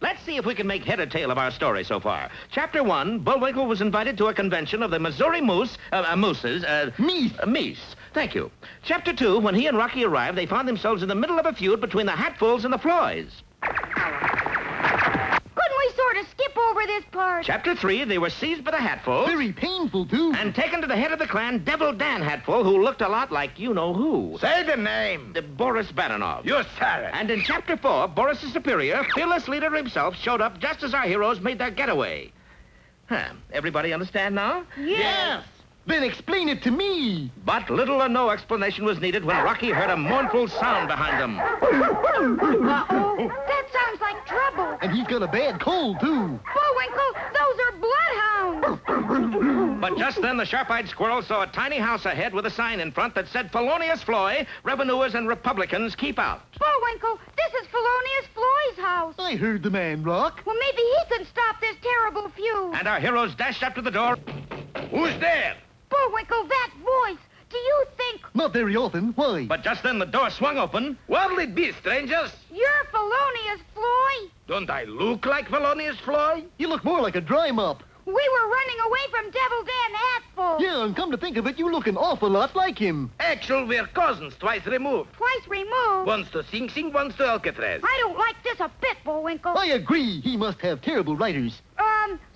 Let's see if we can make head or tail of our story so far. Chapter 1, Bullwinkle was invited to a convention of the Missouri Mooses. Mish. Thank you. Chapter 2, when he and Rocky arrived, they found themselves in the middle of a feud between the Hatfuls and the Floys. Couldn't we sort of skip over this part? Chapter 3, they were seized by the Hatfuls. Very painful, too. And taken to the head of the clan, Devil Dan Hatful, who looked a lot like you-know-who. Say the name. Boris Badenov. You said it. And in Chapter 4, Boris' superior, fearless leader himself, showed up just as our heroes made their getaway. Everybody understand now? Yes. Then explain it to me. But little or no explanation was needed when Rocky heard a mournful sound behind them. Uh-oh. That sounds like trouble. And he's got a bad cold, too. Bullwinkle, those are bloodhounds. But just then, the sharp-eyed squirrel saw a tiny house ahead with a sign in front that said, Felonious Floy, Revenuers and Republicans keep out. Bullwinkle, this is Felonious Floy's house. I heard the man, Rock. Well, maybe he can stop this terrible feud. And our heroes dashed up to the door. Who's there? Bullwinkle, that voice. Do you think... Not very often. Why? But just then, the door swung open. What'll it be, strangers? You're Felonious Floy? Don't I look like Felonious Floy? You look more like a dry mop. We were running away from Devil Dan Hatful. Yeah, and come to think of it, you look an awful lot like him. Actual, we're cousins, twice removed. Twice removed? Once to Sing Sing, once to Alcatraz. I don't like this a bit, Bullwinkle. I agree. He must have terrible writers.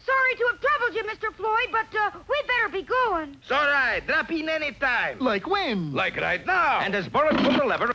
Sorry to have troubled you, Mr. Floyd, but we'd better be going. It's all right. Drop in any time. Like when? Like right now. And as Boris pulled the lever,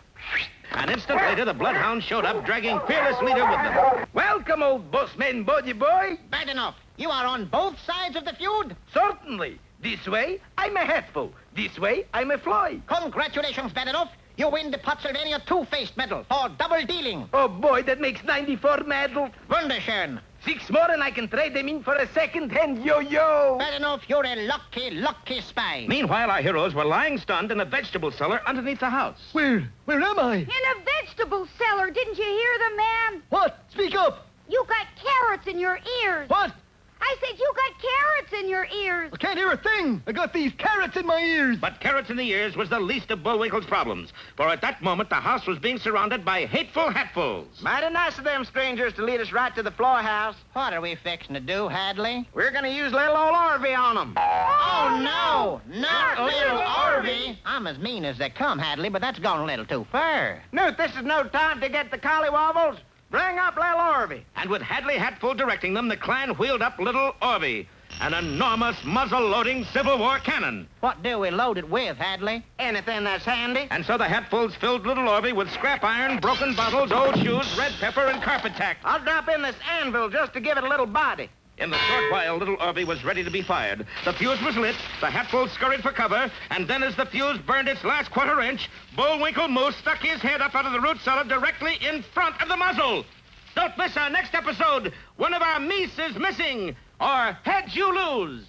an instant later, the bloodhounds showed up, dragging fearless leader with them. Welcome, old bossman body boy. Bad enough. You are on both sides of the feud? Certainly. This way, I'm a Hatful. This way, I'm a Floy. Congratulations, Bad enough. You win the Pottsylvania Two-Faced Medal for double dealing. Oh, boy, that makes 94 medals. Wunderschön. 6 more and I can trade them in for a second-hand yo-yo. Bad enough, you're a lucky, lucky spy. Meanwhile, our heroes were lying stunned in a vegetable cellar underneath the house. Where am I? In a vegetable cellar. Didn't you hear the man? What? Speak up. You got carrots in your ears. What? I said you got carrots in your ears. I can't hear a thing. I got these carrots in my ears. But carrots in the ears was the least of Bullwinkle's problems, for at that moment the house was being surrounded by hateful Hatfuls. Mighty nice of them strangers to lead us right to the Floy house. What are we fixing to do, Hadley? We're going to use little old Orvie on them. Oh, no. Not little Orvie. I'm as mean as they come, Hadley, but that's gone a little too far. Newt, this is no time to get the collywobbles. Bring up little Orvie. And with Hadley Hatful directing them, the clan wheeled up little Orvie, an enormous muzzle-loading Civil War cannon. What do we load it with, Hadley? Anything that's handy. And so the Hatfuls filled little Orvie with scrap iron, broken bottles, old shoes, red pepper, and carpet tack. I'll drop in this anvil just to give it a little body. In the short while little Orvie was ready to be fired, the fuse was lit, the Hatfuls scurried for cover, and then as the fuse burned its last quarter-inch, Bullwinkle Moose stuck his head up out of the root cellar directly in front of the muzzle. Don't miss our next episode. One of our meese is missing, or heads you lose.